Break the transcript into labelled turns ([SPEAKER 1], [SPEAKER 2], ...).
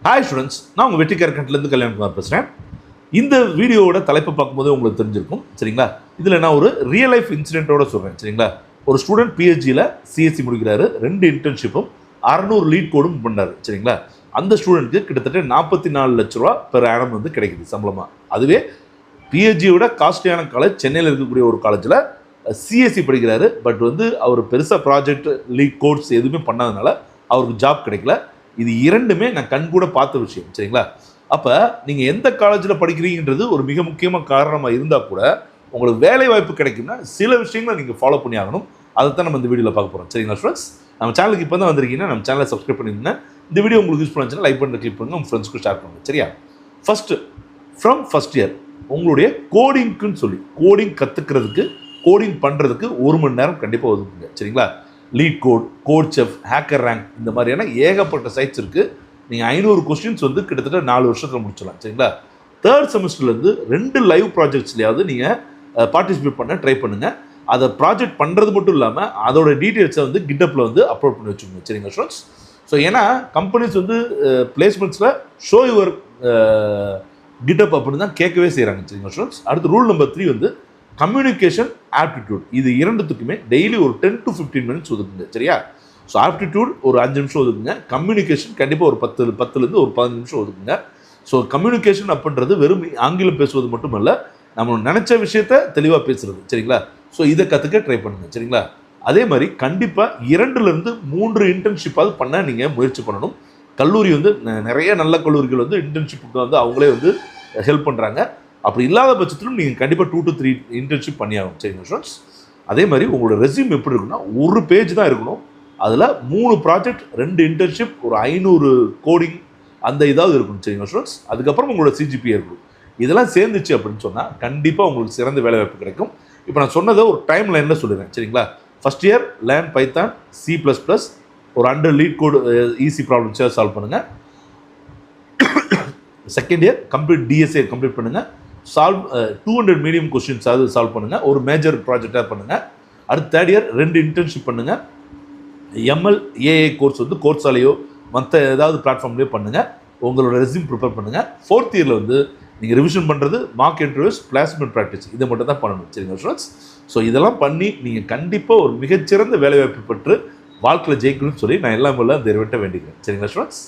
[SPEAKER 1] Hi students, நான் உங்கள் வெற்றிக்காரக்கட்டிலேருந்து கல்யாணகுமார் பேசுகிறேன். இந்த வீடியோவோட தலைப்பை பார்க்கும்போது உங்களுக்கு தெரிஞ்சிருக்கும் சரிங்களா. இதில் நான் ஒரு ரியல் லைஃப் இன்சிடென்ட்டோட சொல்கிறேன் சரிங்களா. ஒரு ஸ்டூடெண்ட் பிஹெச்டியில் சிஎஸ்சி முடிக்கிறாரு, 2 இன்டர்ன்ஷிப்பும் 600 லீட் கோடும் பண்ணார் சரிங்களா. அந்த ஸ்டூடெண்ட்டுக்கு கிட்டத்தட்ட 44 லட்ச ரூபா பெர் ஆனம் வந்து கிடைக்குது சம்பளமாக. அதுவே பிஹெச்டியோட காஸ்ட்லியான காலேஜ் சென்னையில் இருக்கக்கூடிய ஒரு காலேஜில் சிஎஸ்சி படிக்கிறாரு. பட் வந்து அவர் பெருசாக ப்ராஜெக்ட் லீட் கோட்ஸ் எதுவுமே பண்ணாதனால அவருக்கு ஜாப் கிடைக்கல. இது இரண்டுமே நான் கண்கூட பார்த்த விஷயம் சரிங்களா. அப்போ நீங்கள் எந்த காலேஜில் படிக்கிறீங்கன்றது ஒரு மிக முக்கியமான காரணமாக இருந்தால் கூட உங்களுக்கு வேலை வாய்ப்பு கிடைக்கும்னா சில விஷயங்களை நீங்கள் ஃபாலோ பண்ணி ஆகணும். அதை தான் நம்ம இந்த வீடியோவில் பார்க்க போகிறோம் சரிங்களா ஸ்டூடெண்ட்ஸ். நம்ம சேனலுக்கு இப்போ தான் வந்திருக்கீங்கன்னா நம்ம சேனலை சப்ஸ்கிரைப் பண்ணிருந்தேன். இந்த வீடியோ உங்களுக்கு யூஸ் பண்ணுச்சுன்னா லைக் பண்ணுற கிளிக் பண்ணுங்கள், உங்கள் ஃப்ரெண்ட்ஸ்க்கு ஷேர் பண்ணுங்கள் சரியா. ஃபர்ஸ்ட் இயர் உங்களுடைய கோடிங்க்குன்னு சொல்லி கோடிங் கற்றுக்கிறதுக்கு கோடிங் பண்ணுறதுக்கு 1 மணி நேரம் கண்டிப்பாக ஒதுக்குங்க சரிங்களா. LeetCode, CodeChef, HackerRank இந்த மாதிரியான ஏகப்பட்ட சைட்ஸ் இருக்குது. நீங்கள் 500 கொஸ்டின்ஸ் வந்து கிட்டத்தட்ட 4 வருஷத்தில் முடிச்சிடலாம் சரிங்களா. 3rd செமஸ்டர்லேருந்து 2 லைவ் ப்ராஜெக்ட்ஸ்லையாவது நீங்கள் பார்ட்டிசிபேட் பண்ண ட்ரை பண்ணுங்கள். அதை ப்ராஜெக்ட் பண்ணுறது மட்டும் இல்லாமல் அதோட டீட்டெயில்ஸை வந்து கிட்டப்பில் வந்து அப்லோட் பண்ணி வச்சுக்கோங்க சரிங்களா ஸ்டூடெண்ட்ஸ். ஸோ ஏன்னா கம்பெனிஸ் வந்து பிளேஸ்மெண்ட்ஸில் ஷோ யுவர் கிட்டப் அப்படின்னு தான் கேட்கவே செய்கிறாங்க சரிங்களா ஸ்டூடெண்ட்ஸ். அடுத்து ரூல் நம்பர் 3 வந்து கம்யூனிகேஷன், ஆப்டிடியூட். இது இரண்டுத்துக்குமே டெய்லி ஒரு 10 to 15 மினிட்ஸ் ஒதுக்குங்க சரியா. ஸோ ஆப்டிடியூட் ஒரு 5 நிமிஷம் ஒதுக்குங்க. கம்யூனிகேஷன் கண்டிப்பாக ஒரு 10லேருந்து ஒரு 15 நிமிஷம் ஒதுக்குங்க. ஸோ கம்யூனிகேஷன் அப்படின்றது வெறும் ஆங்கிலம் பேசுவது மட்டும் இல்லை, நம்ம நினச்ச விஷயத்த தெளிவாக பேசுறது சரிங்களா. ஸோ இதை கற்றுக்க ட்ரை பண்ணுங்க சரிங்களா. அதே மாதிரி கண்டிப்பாக 2லேருந்து 3 இன்டர்ன்ஷிப்பாவது பண்ண நீங்கள் முயற்சி பண்ணணும். கல்லூரி வந்து நிறைய நல்ல கல்லூரிகள் வந்து இன்டர்ன்ஷிப்புக்கு வந்து அவங்களே வந்து ஹெல்ப் பண்ணுறாங்க. அப்படி இல்லாத பட்சத்திலும் நீங்கள் கண்டிப்பாக 2 to 3 இன்டர்ன்ஷிப் பண்ணி ஆகும் சரிங்களா ஸ்டூடெண்ட்ஸ். அதே மாதிரி உங்களோட ரெஸ்யூம் எப்படி இருக்குன்னா ஒரு பேஜ் தான் இருக்கணும். அதில் 3 ப்ராஜெக்ட், 2 இன்டர்ன்ஷிப், ஒரு 500 கோடிங் அந்த இதாவது இருக்கணும் சரிங்களா ஸ்டூடெண்ட்ஸ். அதுக்கப்புறம் உங்களோட சிஜிபிஏ இருக்கும். இதெல்லாம் சேர்ந்துச்சு அப்படின்னு சொன்னால் கண்டிப்பாக உங்களுக்கு சிறந்த வேலை வாய்ப்பு கிடைக்கும். இப்போ நான் சொன்னதை ஒரு டைம் லைனில் சொல்லிடுறேன் சரிங்களா. First year learn Python, C++, ஒரு 100 லீட் கோடு ஈஸி ப்ராப்ளம்ஸாக சால்வ் பண்ணுங்கள். Second year complete DSA complete பண்ணுங்கள். 200 மீடியம் கொஸ்டின்ஸ் அது சால்வ் பண்ணுங்கள். ஒரு மேஜர் ப்ராஜெக்டாக பண்ணுங்கள். அடுத்து 3rd இயர் 2 இன்டர்ன்ஷிப் பண்ணுங்கள். எம்எல் ஏஐ கோர்ஸ் வந்து கோர்ஸாலேயோ மற்ற ஏதாவது பிளாட்ஃபார்ம்லேயோ பண்ணுங்கள். உங்களோட ரெஸ்யூம் ப்ரிப்பேர் பண்ணுங்கள். 4th இயரில் வந்து நீங்கள் ரிவிஷன் பண்ணுறது மார்க் இன்டர்வியூஸ், பிளேஸ்மெண்ட் ப்ராக்டிஸ் இதை மட்டும் தான் பண்ணணும் சரிங்களா ஸ்டூடெண்ட்ஸ். ஸோ இதெல்லாம் பண்ணி நீங்கள் கண்டிப்பாக ஒரு மிகச்சிறந்த வேலைவாய்ப்பு பெற்று வாழ்க்கையில் ஜெயிக்கணும்னு சொல்லி நான் எல்லாம் போல அந்த வேண்டிக்கிறேன் சரிங்களா ஸ்டூடெண்ட்ஸ்.